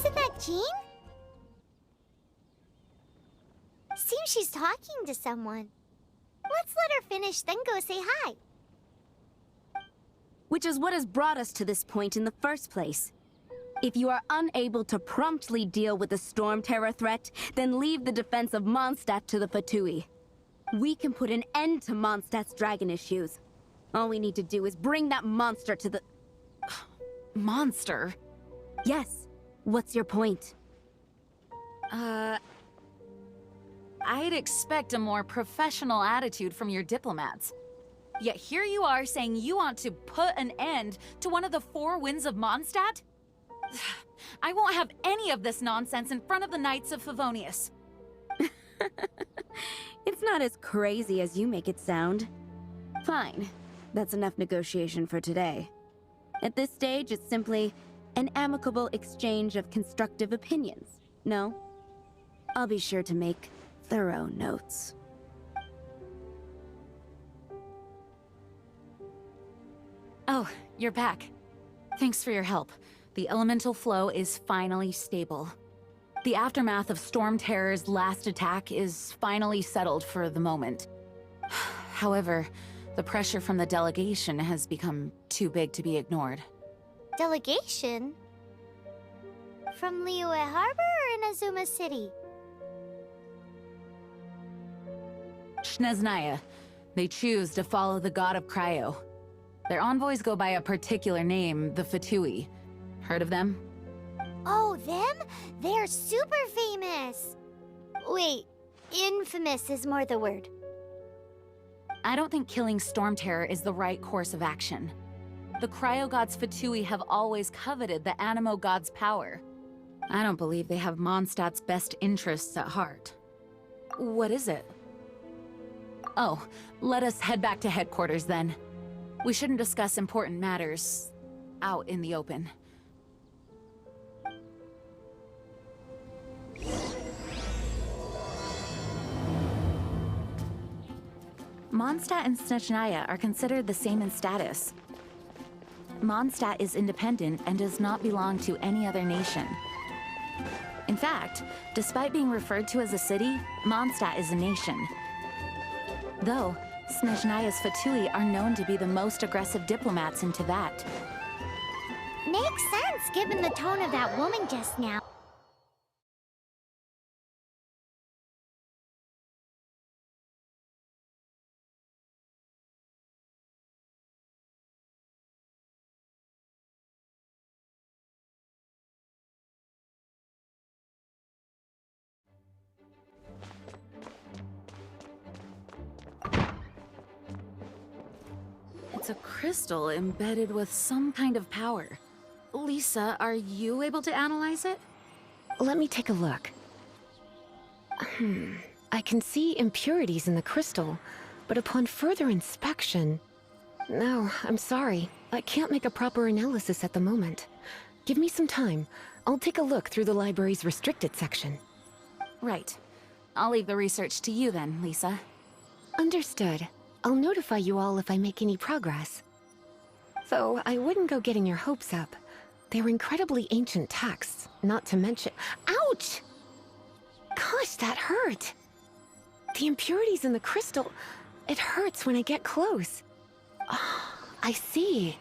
Isn't that Jean? Seems she's talking to someone. Let's let her finish, then go say hi. Which is what has brought us to this point in the first place. If you are unable to promptly deal with the storm terror threat, then leave the defense of Mondstadt to the Fatui. We can put an end to Mondstadt's dragon issues. All we need to do is bring that monster to the... Monster? Yes. What's your point? I'd expect a more professional attitude from your diplomats. Yet here you are saying you want to put an end to one of the four winds of Mondstadt? I won't have any of this nonsense in front of the Knights of Favonius. It's not as crazy as you make it sound. Fine. That's enough negotiation for today. At this stage, it's simply an amicable exchange of constructive opinions. No? I'll be sure to make thorough notes. Oh, you're back. Thanks for your help. The elemental flow is finally stable. The aftermath of Storm Terror's last attack is finally settled for the moment. However, the pressure from the delegation has become too big to be ignored. Delegation? From Liyue Harbor or Inazuma City? Snezhnaya. They choose to follow the god of Cryo. Their envoys go by a particular name, the Fatui. Heard of them? Oh, them? They're super famous! Wait, infamous is more the word. I don't think killing Storm Terror is the right course of action. The Cryo God's Fatui have always coveted the Animo God's power. I don't believe they have Mondstadt's best interests at heart. What is it? Oh, let us head back to headquarters then. We shouldn't discuss important matters out in the open. Mondstadt and Snezhnaya are considered the same in status. Mondstadt is independent and does not belong to any other nation. In fact, despite being referred to as a city, Mondstadt is a nation. Though, Snezhnaya's Fatui are known to be the most aggressive diplomats in Teyvat. Makes sense given the tone of that woman just now. It's a crystal embedded with some kind of power. Lisa, are you able to analyze it? Let me take a look. I can see impurities in the crystal, but upon further inspection... No, I'm sorry. I can't make a proper analysis at the moment. Give me some time. I'll take a look through the library's restricted section. Right. I'll leave the research to you then, Lisa. Understood. I'll notify you all if I make any progress. Though, I wouldn't go getting your hopes up. They're incredibly ancient texts, not to mention— Ouch! Gosh, that hurt! The impurities in the crystal— it hurts when I get close. Oh, I see.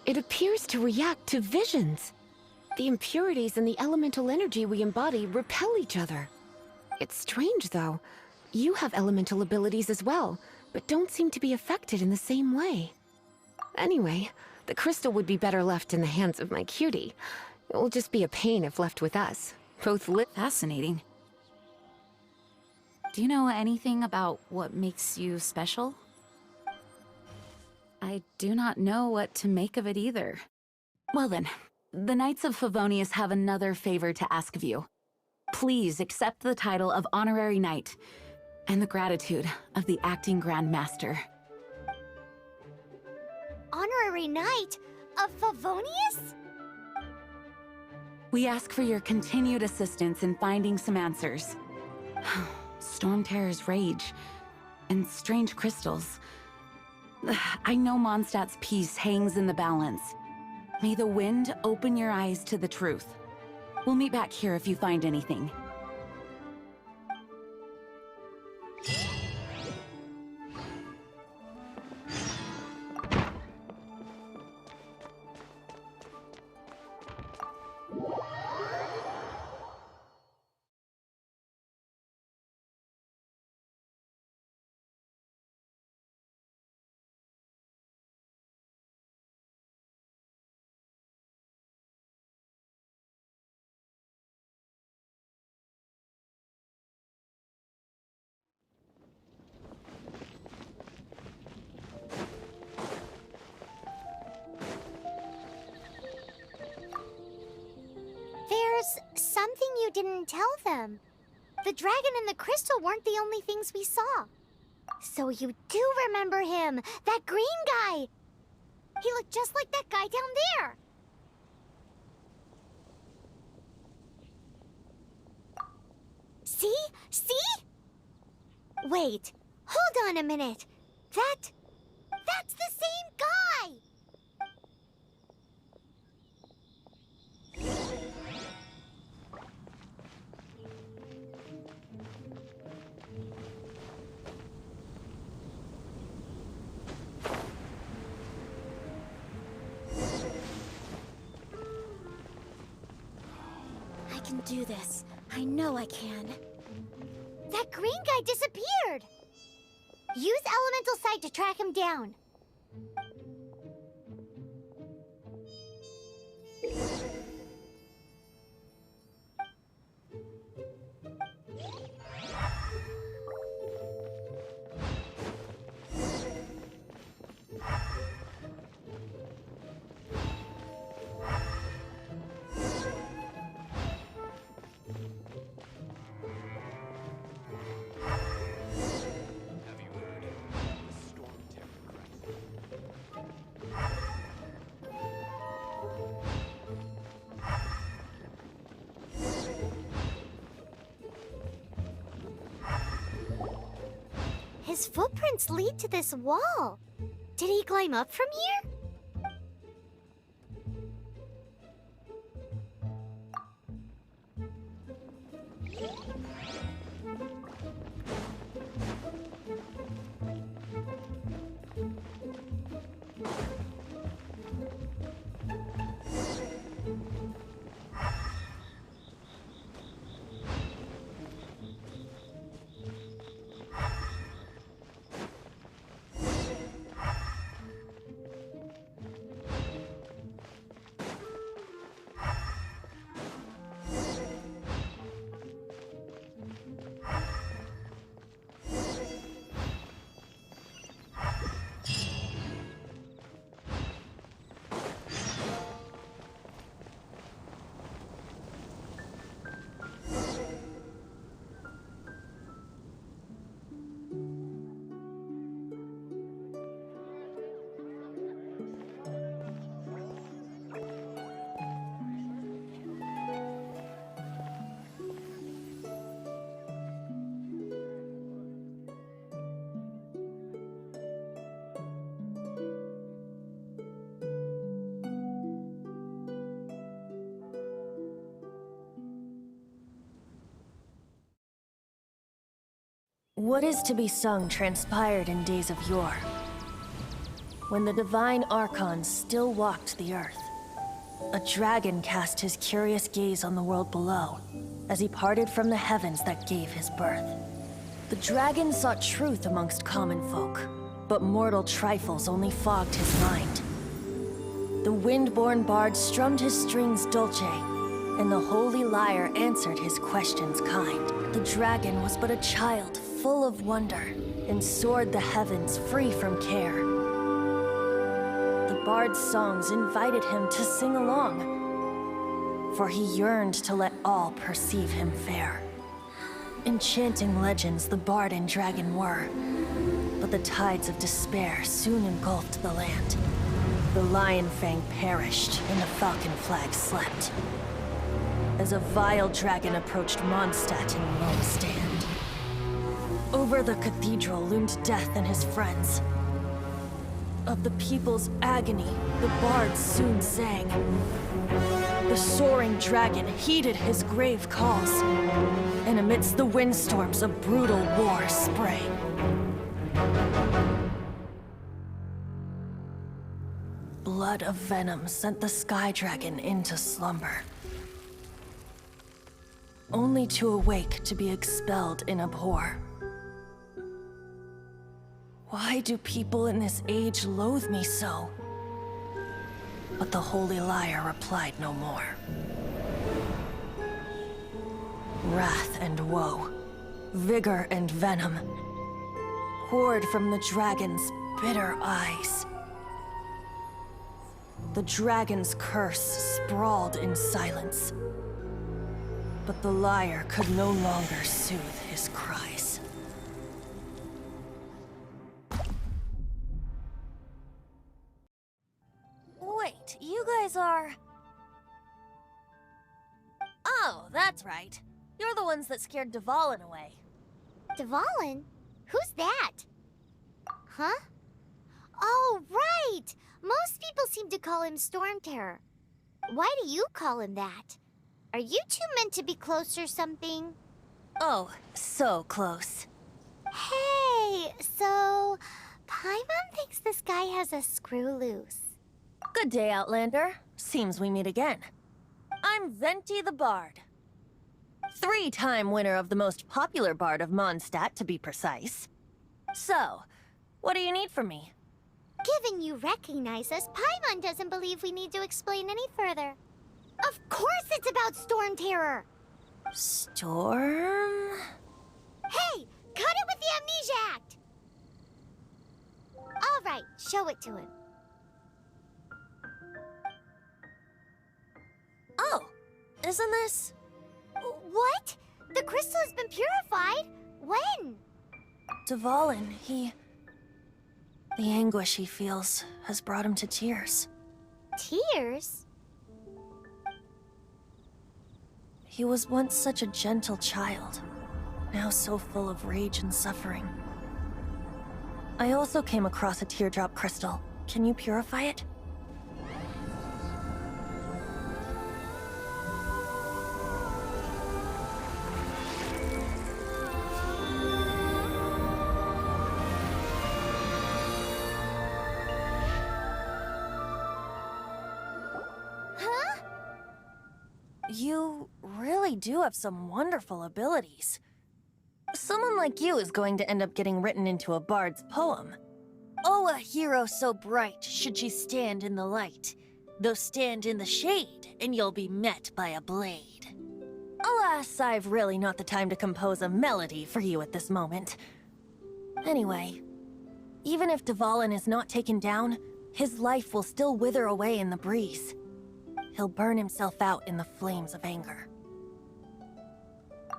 It appears to react to visions. The impurities and the elemental energy we embody repel each other. It's strange, though. You have elemental abilities as well, but don't seem to be affected in the same way. Anyway, the crystal would be better left in the hands of my cutie. It will just be a pain if left with us. Both Fascinating. Do you know anything about what makes you special? I do not know what to make of it either. Well then, the Knights of Favonius have another favor to ask of you. Please accept the title of Honorary Knight, and the gratitude of the Acting Grand Master. Honorary Knight of Favonius? We ask for your continued assistance in finding some answers. Storm Terror's rage, and strange crystals. I know Mondstadt's peace hangs in the balance. May the wind open your eyes to the truth. We'll meet back here if you find anything. There's something you didn't tell them. The dragon and the crystal weren't the only things we saw. So you do remember him, that green guy. He looked just like that guy down there. See? See? Wait, hold on a minute. That's the same guy! I can do this. I know I can. That green guy disappeared! Use elemental sight to track him down. His footprints lead to this wall. Did he climb up from here? What is to be sung transpired in days of yore, when the divine archons still walked the earth. A dragon cast his curious gaze on the world below, as he parted from the heavens that gave his birth. The dragon sought truth amongst common folk, but mortal trifles only fogged his mind. The wind-born bard strummed his strings dulce, and the holy lyre answered his questions kind. The dragon was but a child, full of wonder, and soared the heavens free from care. The bard's songs invited him to sing along, for he yearned to let all perceive him fair. Enchanting legends the bard and dragon were, but the tides of despair soon engulfed the land. The lion fang perished, and the falcon flag slept, as a vile dragon approached Mondstadt in lone stand. Over the cathedral loomed death and his friends. Of the people's agony, the bards soon sang. The soaring dragon heeded his grave calls, and amidst the windstorms a brutal war sprang. Blood of venom sent the sky dragon into slumber, only to awake to be expelled in abhor. Why do people in this age loathe me so? But the holy liar replied no more. Wrath and woe, vigor and venom, poured from the dragon's bitter eyes. The dragon's curse sprawled in silence, but the liar could no longer soothe his cries. Wait, you guys are... Oh, that's right. You're the ones that scared Dvalin away. Dvalin? Who's that? Huh? Oh, right! Most people seem to call him Storm Terror. Why do you call him that? Are you two meant to be close or something? Oh, so close. Hey, so... Paimon thinks this guy has a screw loose. Good day, Outlander. Seems we meet again. I'm Venti the Bard. 3-time winner of the most popular bard of Mondstadt, to be precise. So, what do you need from me? Given you recognize us, Paimon doesn't believe we need to explain any further. Of course it's about Storm Terror! Storm? Hey! Cut it with the Amnesia Act! Alright, show it to him. Oh, isn't this... What? The crystal has been purified? When? Dvalin, the anguish he feels has brought him to tears. Tears? He was once such a gentle child, now so full of rage and suffering. I also came across a teardrop crystal. Can you purify it? Huh? You really do have some wonderful abilities. Someone like you is going to end up getting written into a bard's poem. Oh, a hero so bright should she stand in the light, though stand in the shade, and you'll be met by a blade. Alas, I've really not the time to compose a melody for you at this moment. Anyway, even if Dvalin is not taken down, his life will still wither away in the breeze. He'll burn himself out in the flames of anger.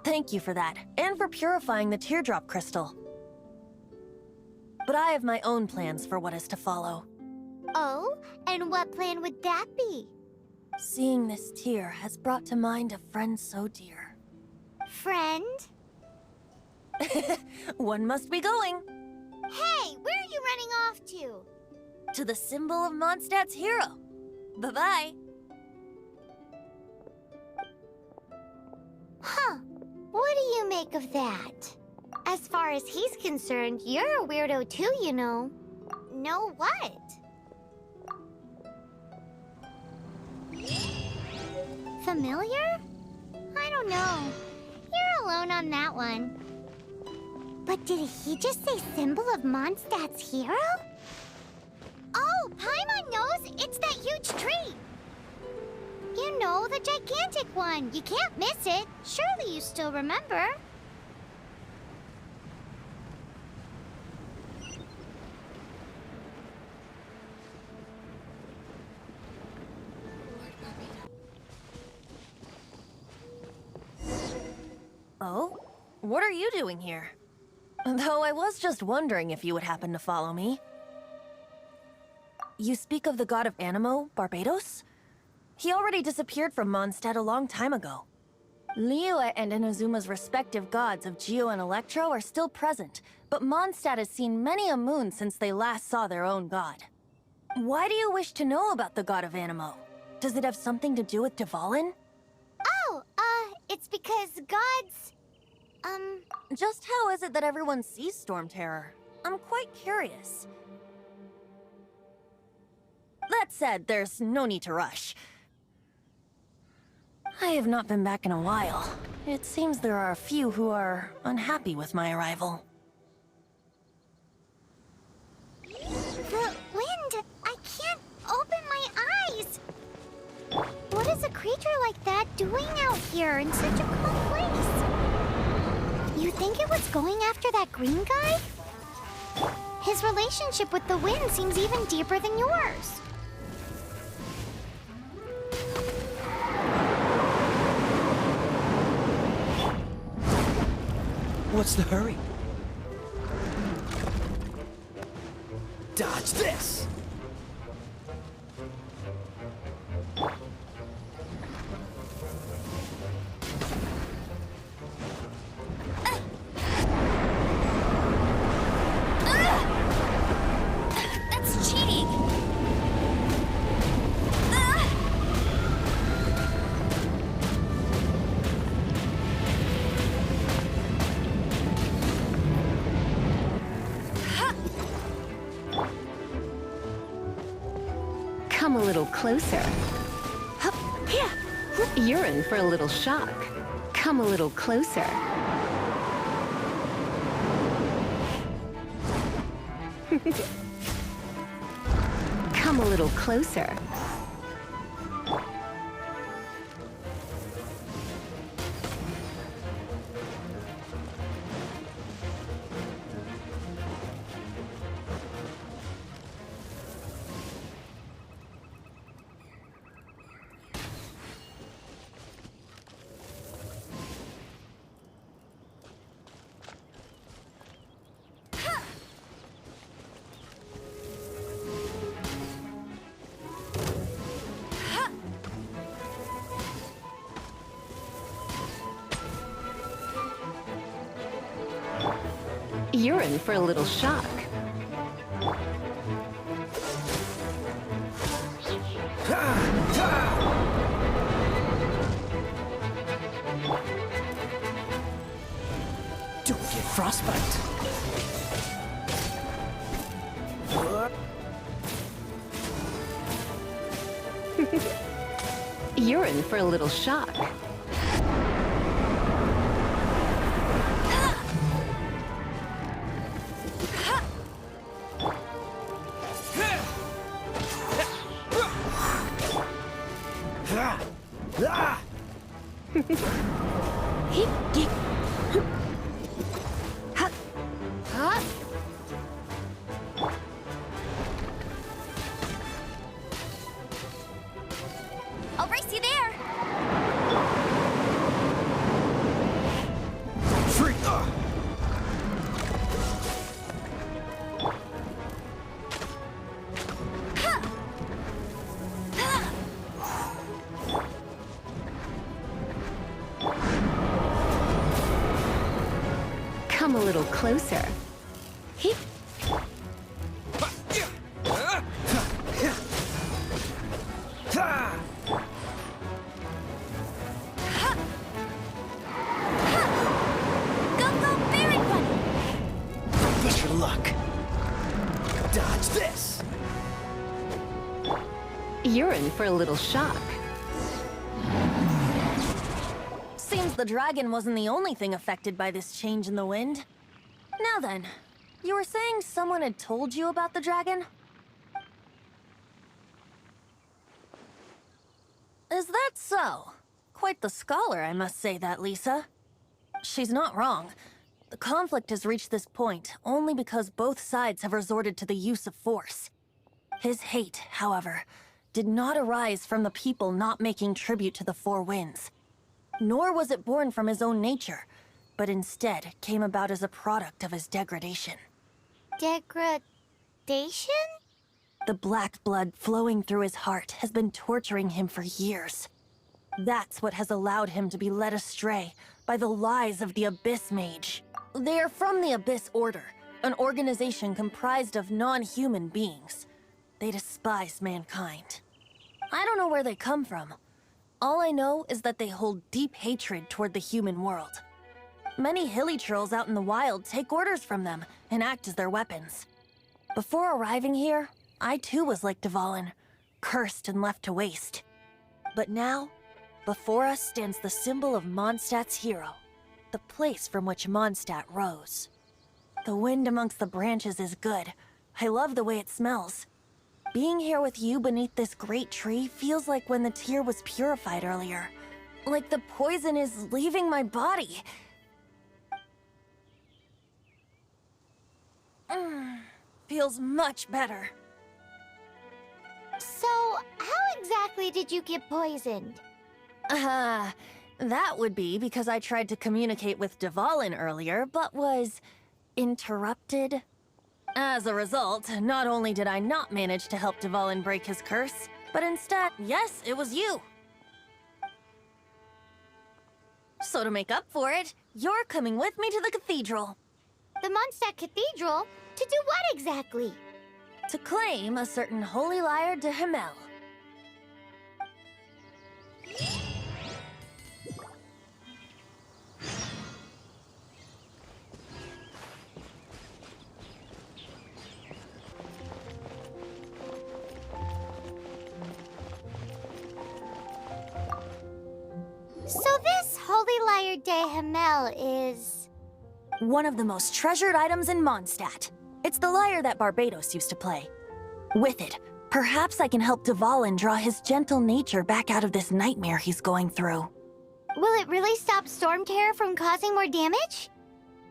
Thank you for that, and for purifying the teardrop crystal. But I have my own plans for what is to follow. Oh, and what plan would that be? Seeing this tear has brought to mind a friend so dear. Friend? One must be going. Hey, where are you running off to? To the symbol of Mondstadt's hero. Bye-bye. Huh. What do you make of that? As far as he's concerned, you're a weirdo too, you know. Know what? Familiar? I don't know. You're alone on that one. But did he just say symbol of Mondstadt's hero? Oh, Paimon knows! It's that huge tree! You know, the gigantic one. You can't miss it. Surely you still remember. Oh? What are you doing here? Though I was just wondering if you would happen to follow me. You speak of the god of Anemo, Barbados? He already disappeared from Mondstadt a long time ago. Liyue and Inazuma's respective gods of Geo and Electro are still present, but Mondstadt has seen many a moon since they last saw their own god. Why do you wish to know about the god of Anemo? Does it have something to do with Dvalin? Oh, it's because gods... Just how is it that everyone sees Storm Terror? I'm quite curious. That said, there's no need to rush. I have not been back in a while. It seems there are a few who are unhappy with my arrival. The wind! I can't open my eyes! What is a creature like that doing out here in such a cold place? You think it was going after that green guy? His relationship with the wind seems even deeper than yours. What's the hurry? Dodge this! That's cheating! Come a little closer. Hup, yeah. You're in for a little shock. Come a little closer. Come a little closer. You're in for a little shock. Don't get frostbite. You're in for a little shock. I'll race you there! Free! Come a little closer. Push your luck. Dodge this! You're in for a little shock. Seems the dragon wasn't the only thing affected by this change in the wind. Now then, you were saying someone had told you about the dragon? Is that so? Quite the scholar, I must say that, Lisa. She's not wrong. The conflict has reached this point only because both sides have resorted to the use of force. His hate, however, did not arise from the people not making tribute to the Four Winds. Nor was it born from his own nature, but instead came about as a product of his degradation. Degradation? The black blood flowing through his heart has been torturing him for years. That's what has allowed him to be led astray by the lies of the Abyss Mage. They are from the Abyss Order, an organization comprised of non-human beings. They despise mankind. I don't know where they come from. All I know is that they hold deep hatred toward the human world. Many hilly trolls out in the wild take orders from them and act as their weapons. Before arriving here, I too was like Dvalin, cursed and left to waste. But now, before us stands the symbol of Mondstadt's hero, the place from which Mondstadt rose. The wind amongst the branches is good. I love the way it smells. Being here with you beneath this great tree feels like when the tear was purified earlier. Like the poison is leaving my body. Feels much better. So, how exactly did you get poisoned? That would be because I tried to communicate with Dvalin earlier, but was interrupted. As a result, not only did I not manage to help Dvalin break his curse, but instead, yes, it was you. So to make up for it, you're coming with me to the cathedral. The Mondstadt Cathedral? To do what exactly? To claim a certain holy lyre de Himmel. So this Holy Lyre de Himmel is... one of the most treasured items in Mondstadt. It's the lyre that Barbados used to play. With it, perhaps I can help Dvalin draw his gentle nature back out of this nightmare he's going through. Will it really stop Storm Terror from causing more damage?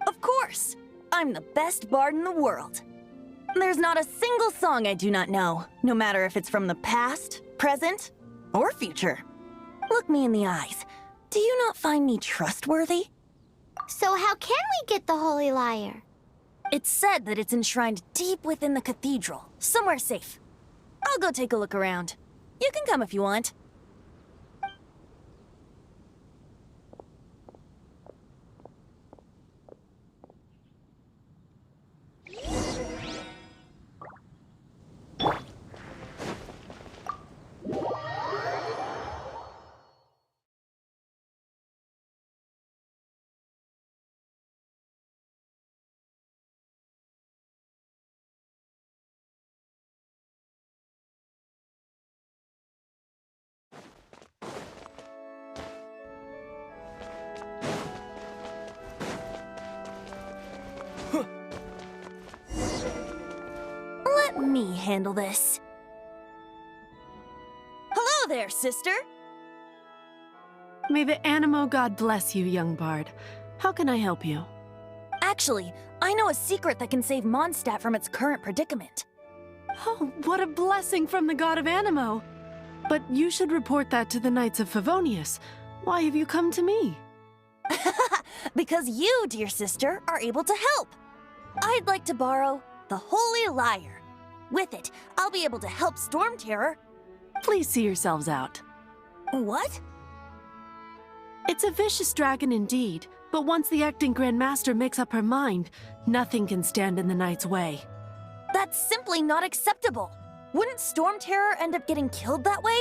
Of course! I'm the best bard in the world. There's not a single song I do not know, no matter if it's from the past, present, or future. Look me in the eyes. Do you not find me trustworthy? So how can we get the Holy Lyre? It's said that it's enshrined deep within the cathedral, somewhere safe. I'll go take a look around. You can come if you want. Let me handle this. Hello there, sister! May the Animo God bless you, young bard. How can I help you? Actually, I know a secret that can save Mondstadt from its current predicament. Oh, what a blessing from the god of Animo! But you should report that to the Knights of Favonius. Why have you come to me? Because you, dear sister, are able to help. I'd like to borrow the Holy Lyre. With it, I'll be able to help Storm Terror. Please see yourselves out. What? It's a vicious dragon indeed, but once the acting Grand Master makes up her mind, nothing can stand in the Knight's way. That's simply not acceptable. Wouldn't Storm Terror end up getting killed that way?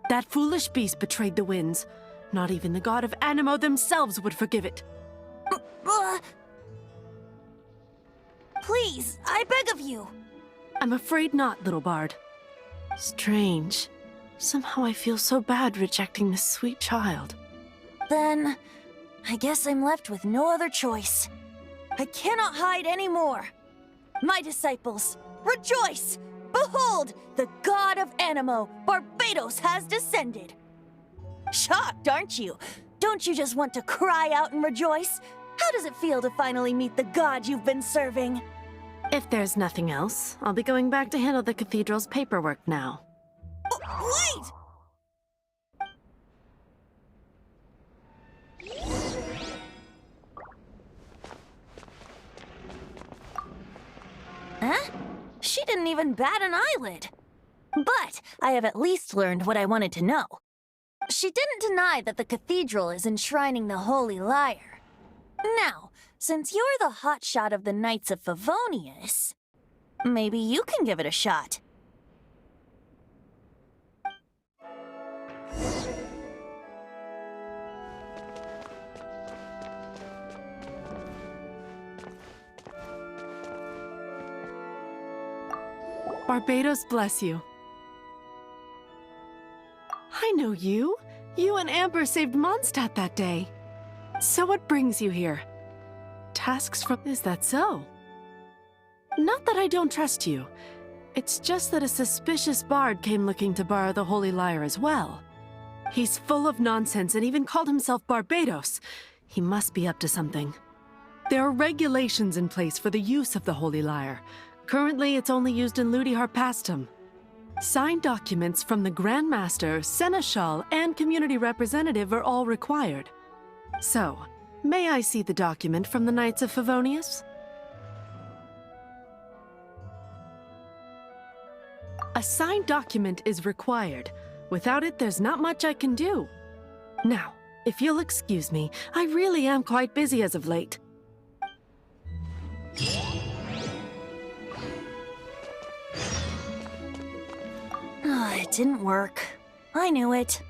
That foolish beast betrayed the winds. Not even the god of Animo themselves would forgive it. Please, I beg of you. I'm afraid not, little bard. Strange. Somehow I feel so bad rejecting this sweet child. Then, I guess I'm left with no other choice. I cannot hide anymore. My disciples, rejoice! Behold, the god of Animo, Barbados, has descended. Shocked, aren't you? Don't you just want to cry out and rejoice? How does it feel to finally meet the god you've been serving? If there's nothing else, I'll be going back to handle the cathedral's paperwork now. Wait! Huh? She didn't even bat an eyelid. But I have at least learned what I wanted to know. She didn't deny that the cathedral is enshrining the Holy Lyre. Now, since you're the hotshot of the Knights of Favonius, maybe you can give it a shot. Barbados bless you. I know you. You and Amber saved Mondstadt that day. So what brings you here? Tasks from... Is that so? Not that I don't trust you. It's just that a suspicious bard came looking to borrow the Holy Lyre as well. He's full of nonsense and even called himself Barbados. He must be up to something. There are regulations in place for the use of the Holy Lyre. Currently, it's only used in Ludi Harpastum. Signed documents from the Grand Master, Seneschal, and community representative are all required. So, may I see the document from the Knights of Favonius? A signed document is required. Without it, there's not much I can do. Now, if you'll excuse me, I really am quite busy as of late. It didn't work. I knew it.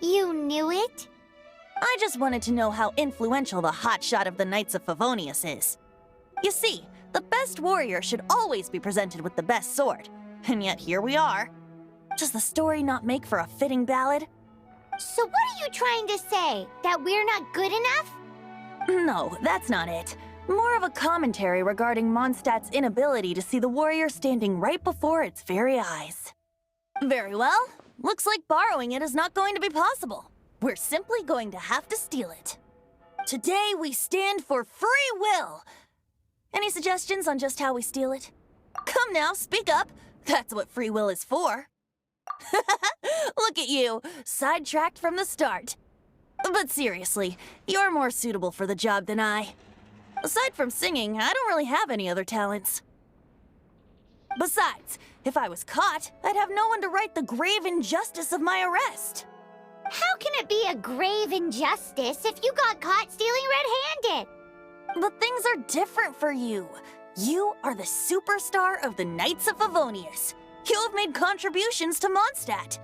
You knew it? I just wanted to know how influential the hotshot of the Knights of Favonius is. You see, the best warrior should always be presented with the best sword. And yet here we are. Does the story not make for a fitting ballad? So what are you trying to say? That we're not good enough? No, that's not it. More of a commentary regarding Mondstadt's inability to see the warrior standing right before its very eyes. Very well. Looks like borrowing it is not going to be possible. We're simply going to have to steal it. Today we stand for free will. Any suggestions on just how we steal it? Come now, speak up. That's what free will is for. Look at you, sidetracked from the start. But seriously, you're more suitable for the job than I. Aside from singing, I don't really have any other talents. Besides, if I was caught, I'd have no one to right the grave injustice of my arrest. How can it be a grave injustice if you got caught stealing red-handed? But things are different for you. You are the superstar of the Knights of Favonius. You have made contributions to Mondstadt.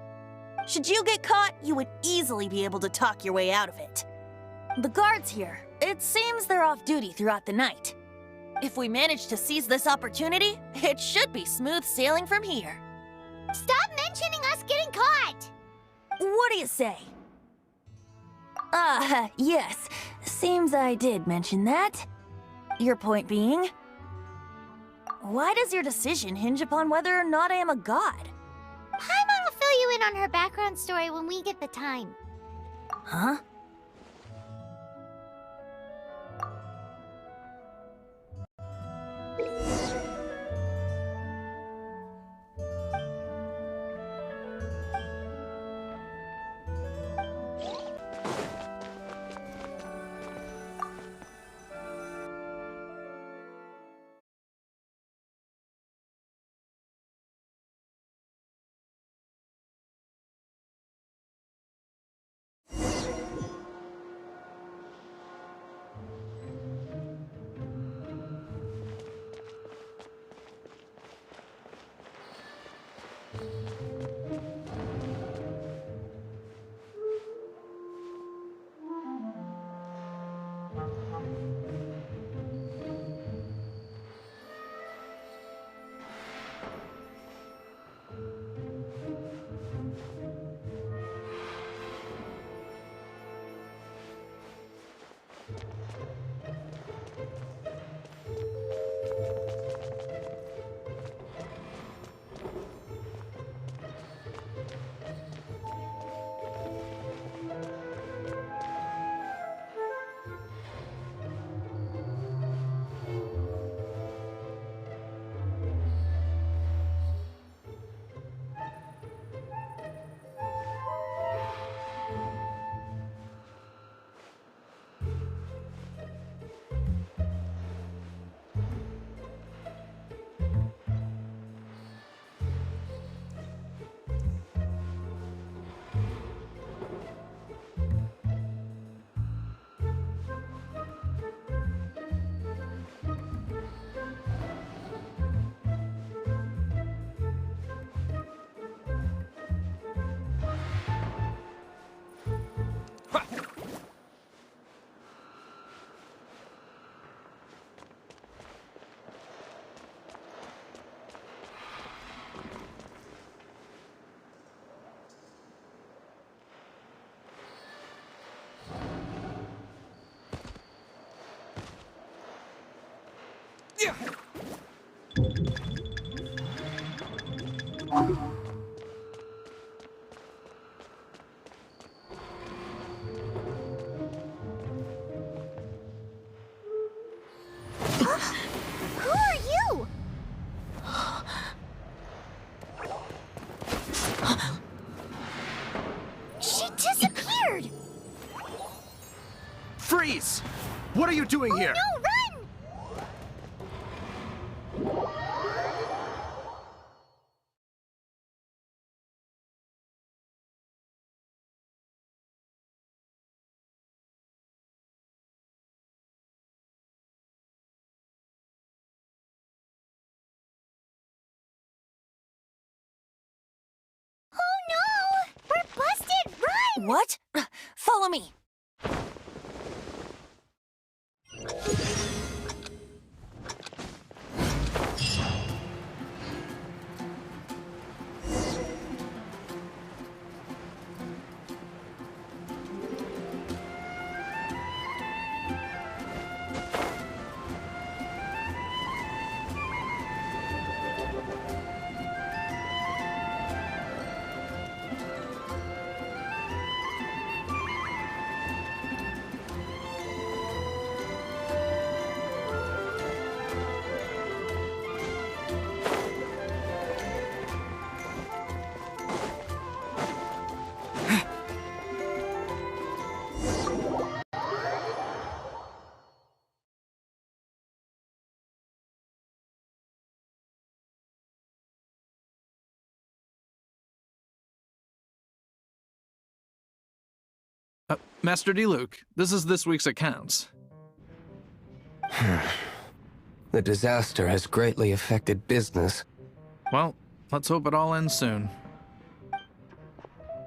Should you get caught, you would easily be able to talk your way out of it. The guards here, it seems they're off duty throughout the night. If we manage to seize this opportunity, it should be smooth sailing from here. Stop mentioning us getting caught! What do you say? Yes. Seems I did mention that. Your point being? Why does your decision hinge upon whether or not I am a god? Paimon will fill you in on her background story when we get the time. Huh? Who are you? She disappeared! Freeze! What are you doing here? No, run! Oh no! We're busted! Run! What? Follow me. Master Diluc, this is this week's accounts. The disaster has greatly affected business. Well, let's hope it all ends soon.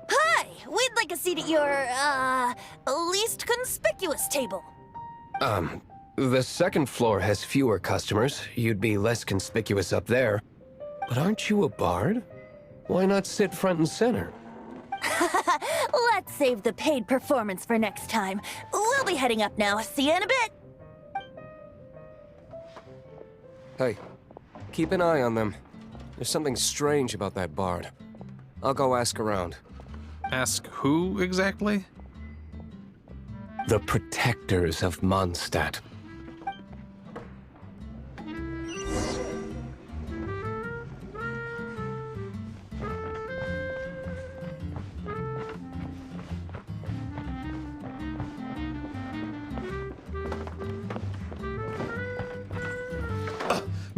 Hi! We'd like a seat at your, least conspicuous table. The second floor has fewer customers. You'd be less conspicuous up there. But aren't you a bard? Why not sit front and center? Let's save the paid performance for next time. We'll be heading up now. See you in a bit. Hey, keep an eye on them. There's something strange about that bard. I'll go ask around. Ask who exactly? The protectors of Mondstadt.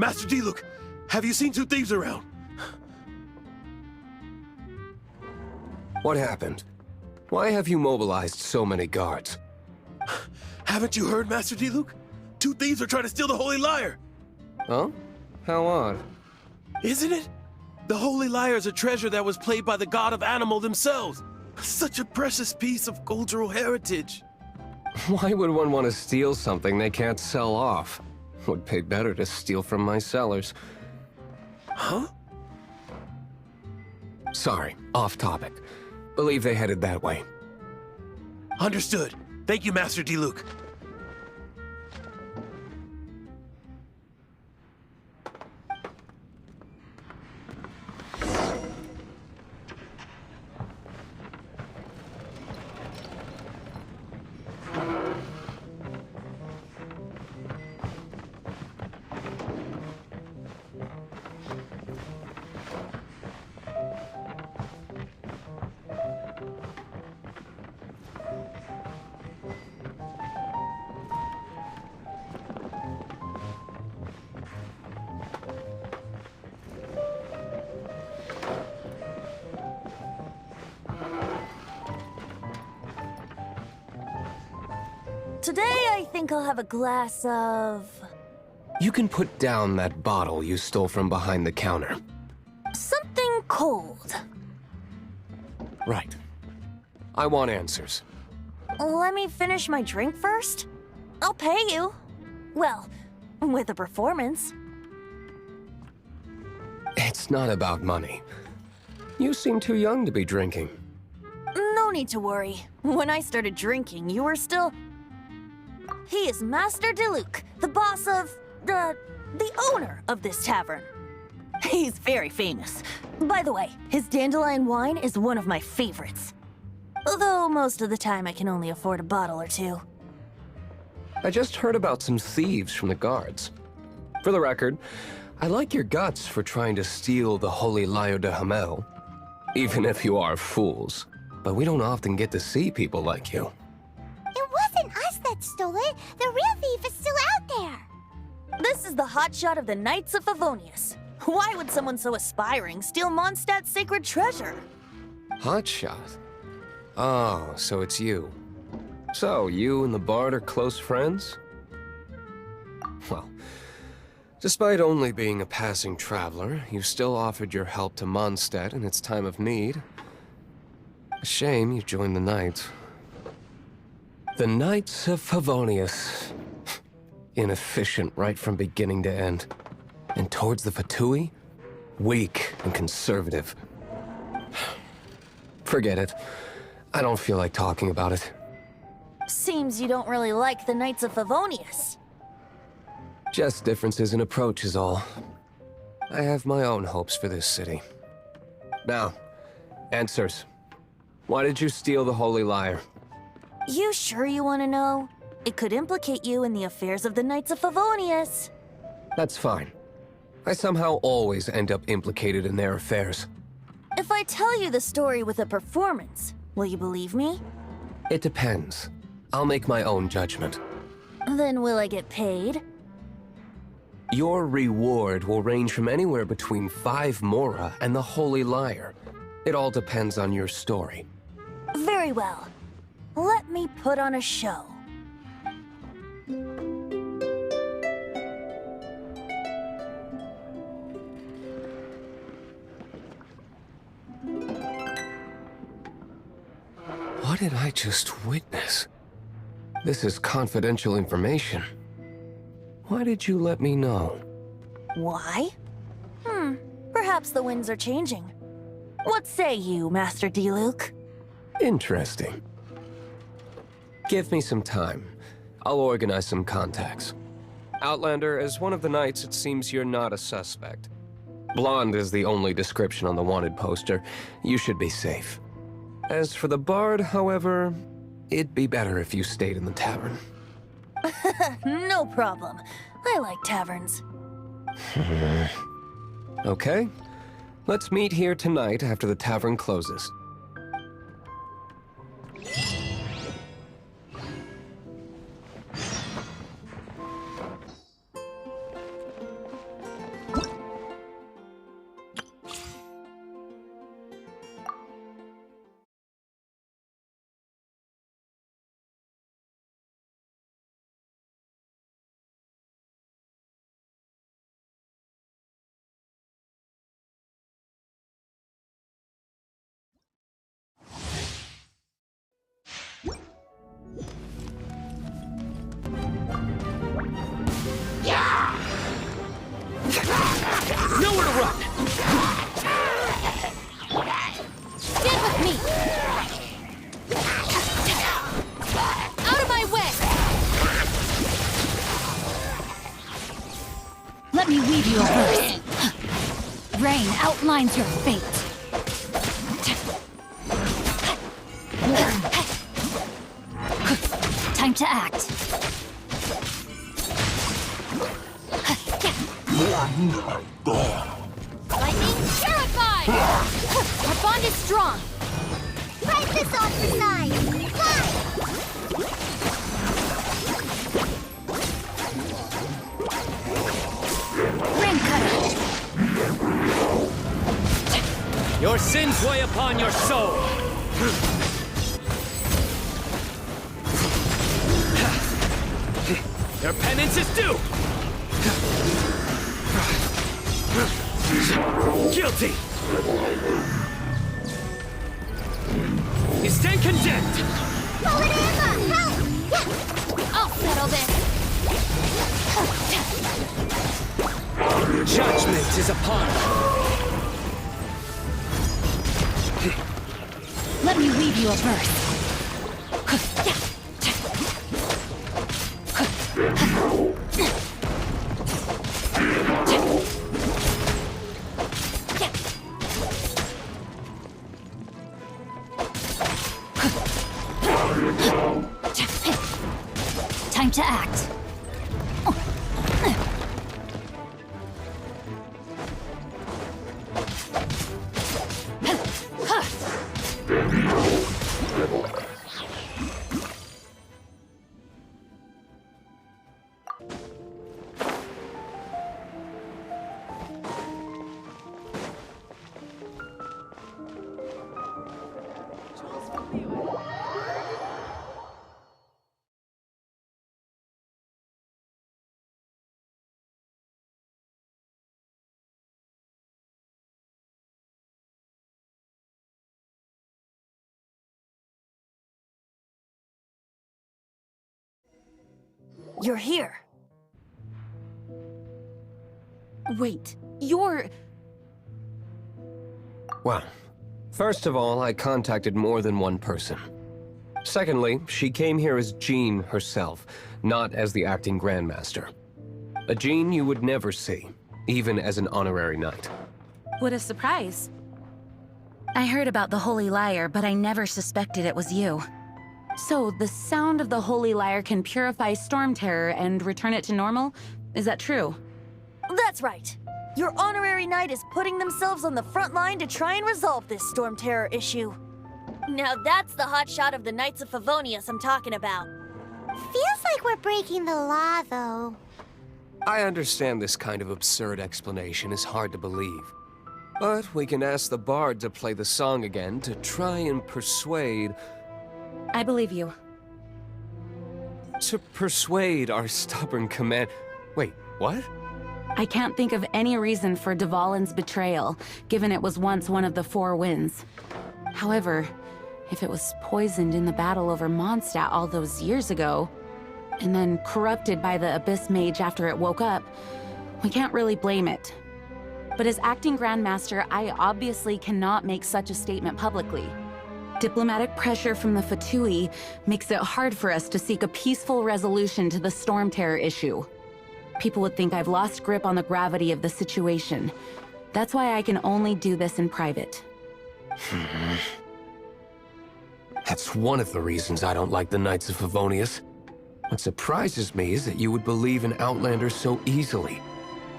Master Diluc, have you seen two thieves around? What happened? Why have you mobilized so many guards? Haven't you heard, Master Diluc? Two thieves are trying to steal the Holy Lyre. Huh? How odd. Isn't it? The Holy Lyre is a treasure that was played by the god of animal themselves. Such a precious piece of cultural heritage. Why would one want to steal something they can't sell off? Would pay better to steal from my sellers. Huh? Sorry, off topic. Believe they headed that way. Understood. Thank you, Master Diluc. Today, I think I'll have a glass of... You can put down that bottle you stole from behind the counter. something cold. Right. I want answers. Let me finish my drink first. I'll pay you. Well, with a performance. It's not about money. You seem too young to be drinking. No need to worry. When I started drinking, you were still... He is Master Diluc, the boss of... the owner of this tavern. He's very famous. By the way, his dandelion wine is one of my favorites. Although most of the time I can only afford a bottle or two. I just heard about some thieves from the guards. For the record, I like your guts for trying to steal the holy Liyue de Hamel. Even if you are fools. But we don't often get to see people like you. It wasn't us that stole it. The real thief is still out there. This is the hotshot of the Knights of Favonius. Why would someone so aspiring steal Mondstadt's sacred treasure? Hotshot? Oh, so it's you. So, you and the Bard are close friends? Well, despite only being a passing traveler, you still offered your help to Mondstadt in its time of need. A shame you joined the Knights. The Knights of Favonius. Inefficient right from beginning to end. And towards the Fatui, weak and conservative. Forget it. I don't feel like talking about it. Seems you don't really like the Knights of Favonius. Just differences in approach is all. I have my own hopes for this city. Now, answers. Why did you steal the Holy Lyre? You sure you want to know? It could implicate you in the affairs of the Knights of Favonius. That's fine. I somehow always end up implicated in their affairs. If I tell you the story with a performance, will you believe me? It depends. I'll make my own judgment. Then will I get paid? Your reward will range from anywhere between 5 mora and the Holy Lyre. It all depends on your story. Very well. Let me put on a show. What did I just witness? This is confidential information. Why did you let me know? Why? Perhaps the winds are changing. What say you, Master Diluc? Interesting. Give me some time. I'll organize some contacts. Outlander, as one of the knights, it seems you're not a suspect. Blonde is the only description on the wanted poster. You should be safe. As for the Bard, however, it'd be better if you stayed in the tavern. No problem. I like taverns. Okay. Let's meet here tonight after the tavern closes. Nowhere to run! Stand with me! Out of my way! Let me weave you a verse. Rain outlines your fate. Time to act. Lightning terrified! Our bond is strong. Right this off the side. Fly! Rain cutter. Your sins weigh upon your soul! Your penance is due! Guilty! You stand condemned! Forward Emma! Help! I'll settle this. Judgment is upon us! Let me weave you a verse. Time to act. You're here. Wait, you're... Well, first of all, I contacted more than one person. Secondly, she came here as Jean herself, not as the acting Grandmaster. A Jean you would never see, even as an honorary knight. What a surprise. I heard about the Holy Lyre, but I never suspected it was you. So, the sound of the Holy Lyre can purify Storm Terror and return it to normal? Is that true? That's right. Your honorary knight is putting themselves on the front line to try and resolve this Storm Terror issue. Now that's the hotshot of the Knights of Favonius I'm talking about. Feels like we're breaking the law, though. I understand this kind of absurd explanation is hard to believe. But we can ask the bard to play the song again to try and persuade... I believe you. To persuade our stubborn command... Wait, what? I can't think of any reason for Dvalin's betrayal, given it was once one of the Four Winds. However, if it was poisoned in the battle over Mondstadt all those years ago, and then corrupted by the Abyss Mage after it woke up, we can't really blame it. But as acting Grandmaster, I obviously cannot make such a statement publicly. Diplomatic pressure from the Fatui makes it hard for us to seek a peaceful resolution to the Storm Terror issue. People would think I've lost grip on the gravity of the situation. That's why I can only do this in private. That's one of the reasons I don't like the Knights of Favonius. What surprises me is that you would believe in Outlanders so easily.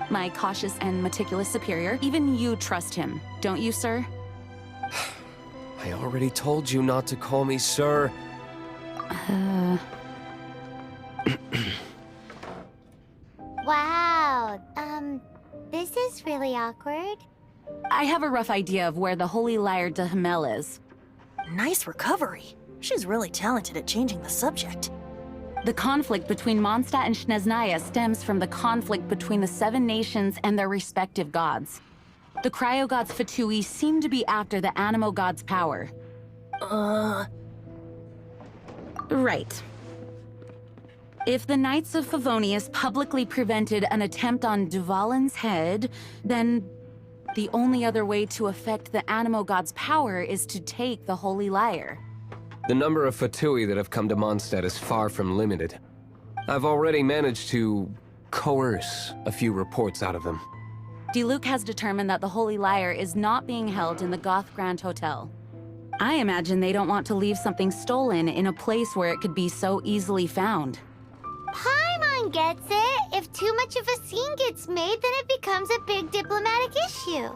My cautious and meticulous superior, even you trust him, don't you, sir? I already told you not to call me sir. Wow, this is really awkward. I have a rough idea of where the Holy Lyre de Himmel is. Nice recovery. She's really talented at changing the subject. The conflict between Mondstadt and Snezhnaya stems from the conflict between the Seven Nations and their respective gods. The cryo-gods Fatui seem to be after the Animo god's power. Right. If the Knights of Favonius publicly prevented an attempt on Dvalin's head, then the only other way to affect the Animo god's power is to take the Holy Lyre. The number of Fatui that have come to Mondstadt is far from limited. I've already managed to coerce a few reports out of them. Diluc has determined that the Holy Lyre is not being held in the Goth Grand Hotel. I imagine they don't want to leave something stolen in a place where it could be so easily found. Paimon gets it. If too much of a scene gets made, then it becomes a big diplomatic issue.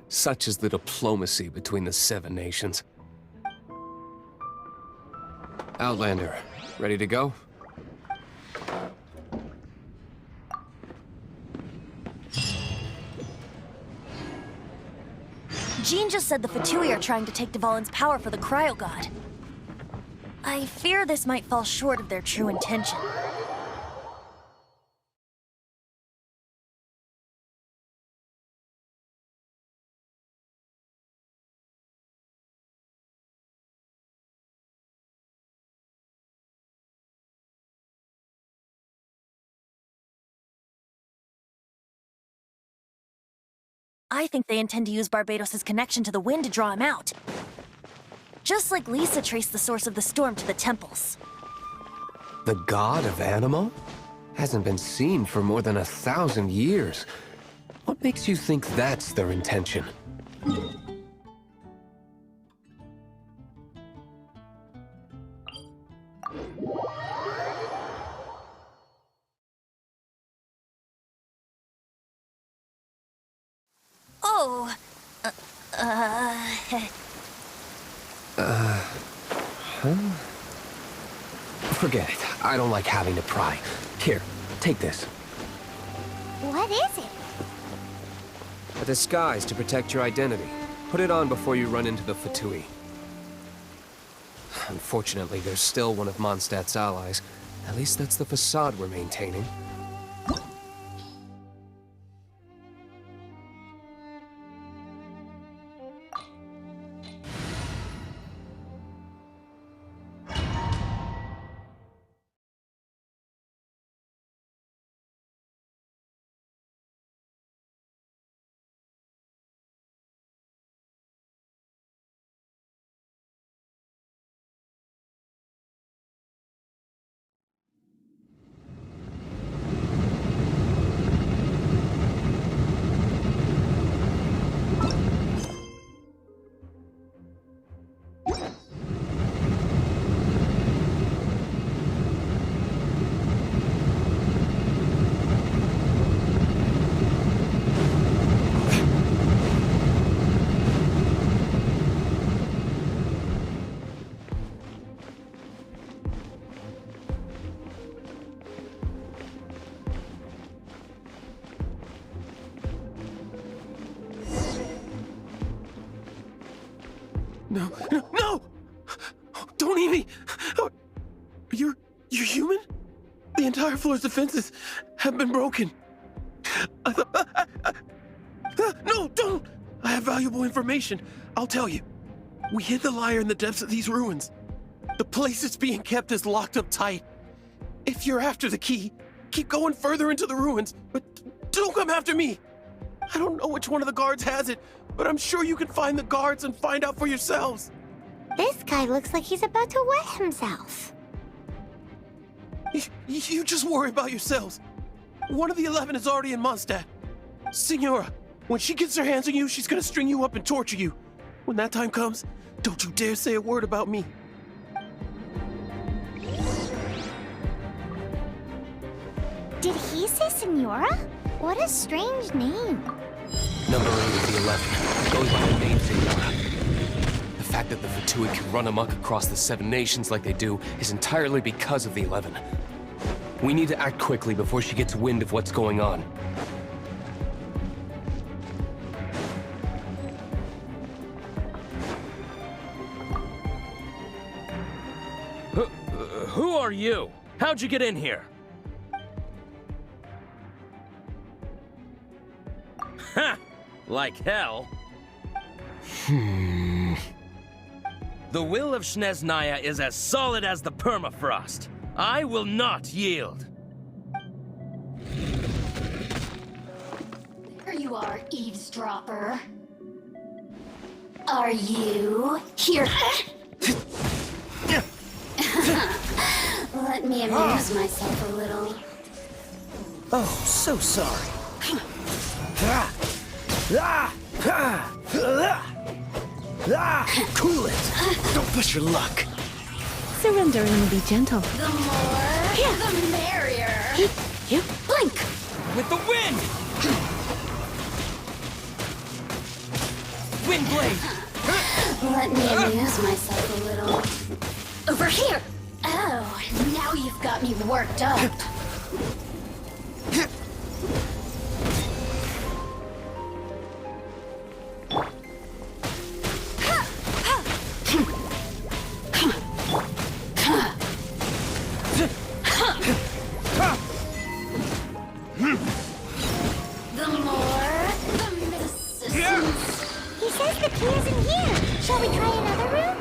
Such is the diplomacy between the Seven Nations. Outlander, ready to go? Jean just said the Fatui are trying to take Dvalin's power for the Cryo God. I fear this might fall short of their true intention. I think they intend to use Barbados' connection to the wind to draw him out. Just like Lisa traced the source of the storm to the temples. The god of Animo? Hasn't been seen for more than 1,000 years. What makes you think that's their intention? Forget it. I don't like having to pry. Here, take this. What is it? A disguise to protect your identity. Put it on before you run into the Fatui. Unfortunately, there's still one of Mondstadt's allies. At least that's the facade we're maintaining. No, no, no! Don't eat me! You're human? The entire floor's defenses have been broken. I thought... No, don't! I have valuable information. I'll tell you. We hid the Liar in the depths of these ruins. The place it's being kept is locked up tight. If you're after the key, keep going further into the ruins, but don't come after me. I don't know which one of the guards has it, but I'm sure you can find the guards and find out for yourselves. This guy looks like he's about to wet himself. You just worry about yourselves. One of the 11 is already in Mondstadt. Signora, when she gets her hands on you, she's gonna string you up and torture you. When that time comes, don't you dare say a word about me. Did he say Senora? What a strange name. Number 8 of the 11 goes by the name Teyvat. The fact that the Fatui can run amok across the 7 nations like they do is entirely because of the 11. We need to act quickly before she gets wind of what's going on. Who are you? How'd you get in here? Ha! Like hell. The will of Snezhnaya is as solid as the permafrost. I will not yield. There you are, eavesdropper. Are you here? Let me amuse myself a little. Oh, so sorry. Cool it. Don't push your luck. Surrender and be gentle. The more, the merrier. You Blink! With the wind! Wind blade! Let me amuse myself a little. Over here! Oh, now you've got me worked up. The more, the mysticism. He says the key is in here. Shall we try another room?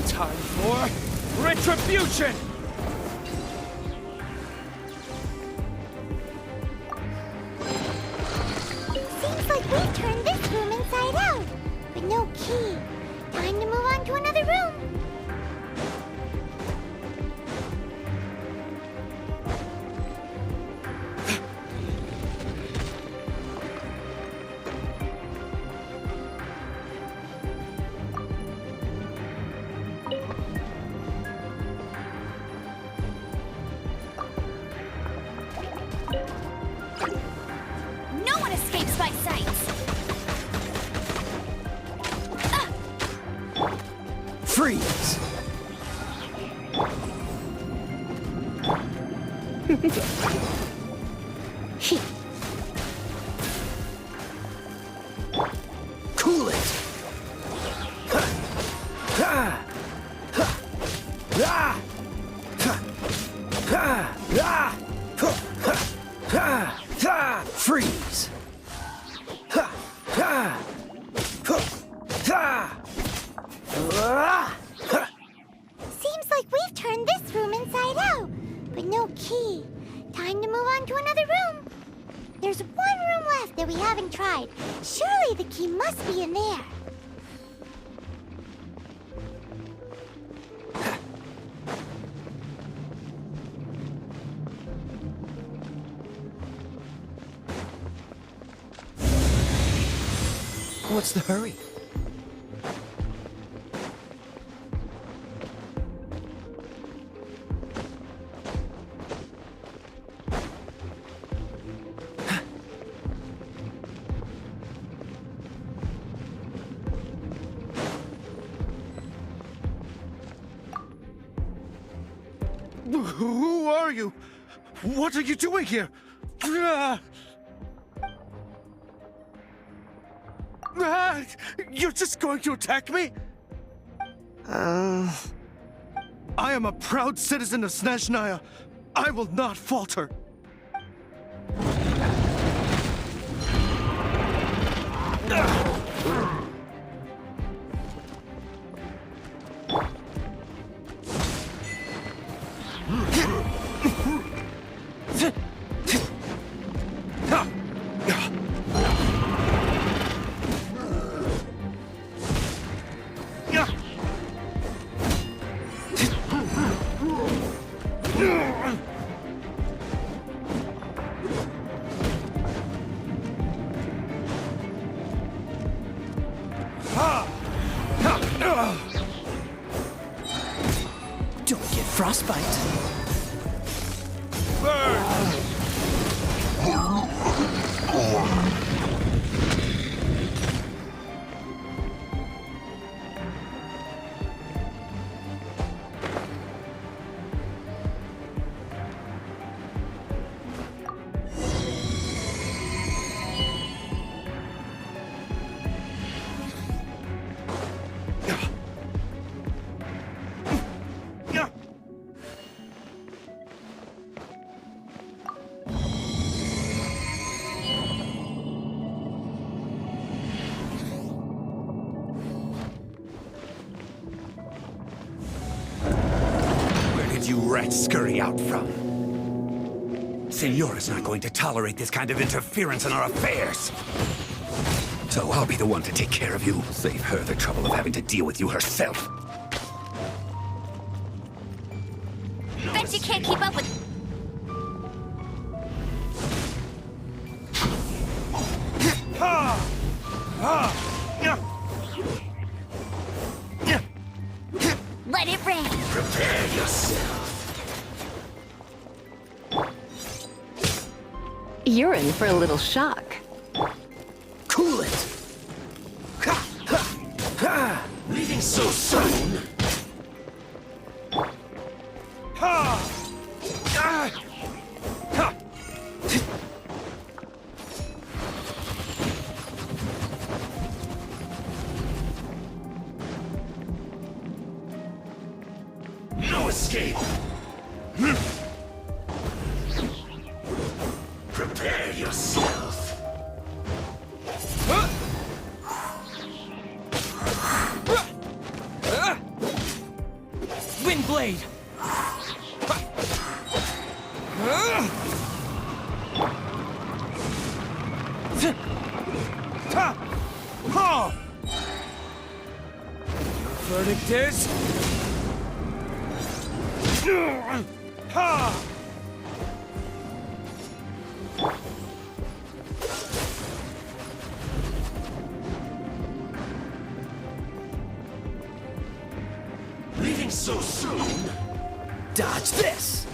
Time for retribution! Freeze! Cool it! Freeze! Seems like we've turned this room inside out, but no key. Time to move on to another room. There's one room left that we haven't tried. Surely the key must be in there. What's the hurry? Who are you? What are you doing here? You're just going to attack me? I am a proud citizen of Snezhnaya. I will not falter. Don't get frostbite. You rats scurry out from? Señora's not going to tolerate this kind of interference in our affairs. So I'll be the one to take care of you. Save her the trouble of having to deal with you herself. Bet you can't keep up with... Let it rain. Prepare yourself. You're in for a little shock. Cool it! Leaving so soon? No escape! Prepare yourself. Windblade! Verdict is... Leaving so soon? Dodge this!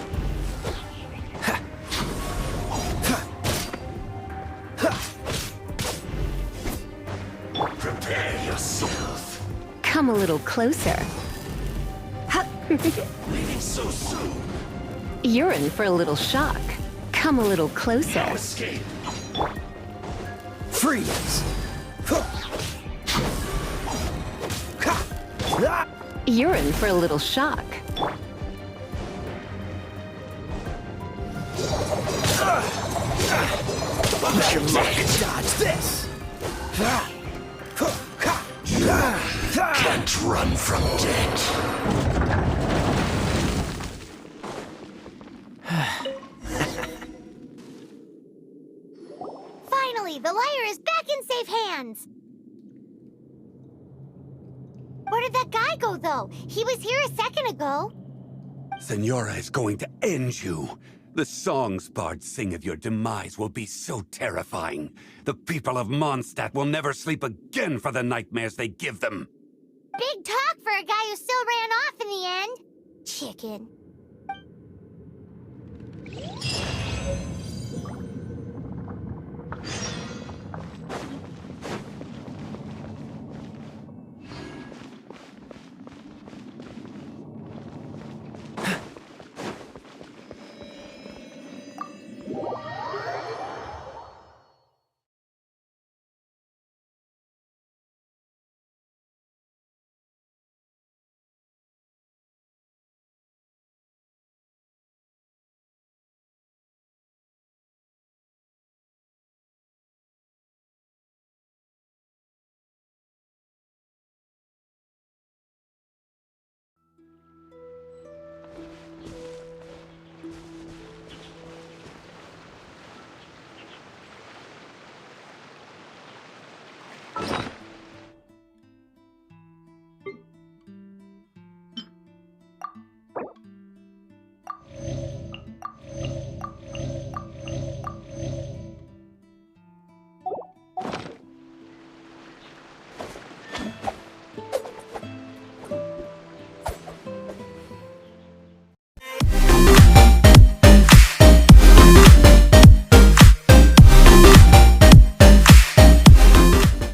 Prepare yourself. Come a little closer. Leaving so soon. You're in for a little shock. Come a little closer. No escape. Freeze! You're in for a little shock. Let your mark dodge this! Can't run from death. Finally, the Liar is back in safe hands! Where did that guy go, though? He was here a second ago. Senora is going to end you. The songs bards sing of your demise will be so terrifying. The people of Mondstadt will never sleep again for the nightmares they give them. Big talk for a guy who still ran off in the end. Chicken.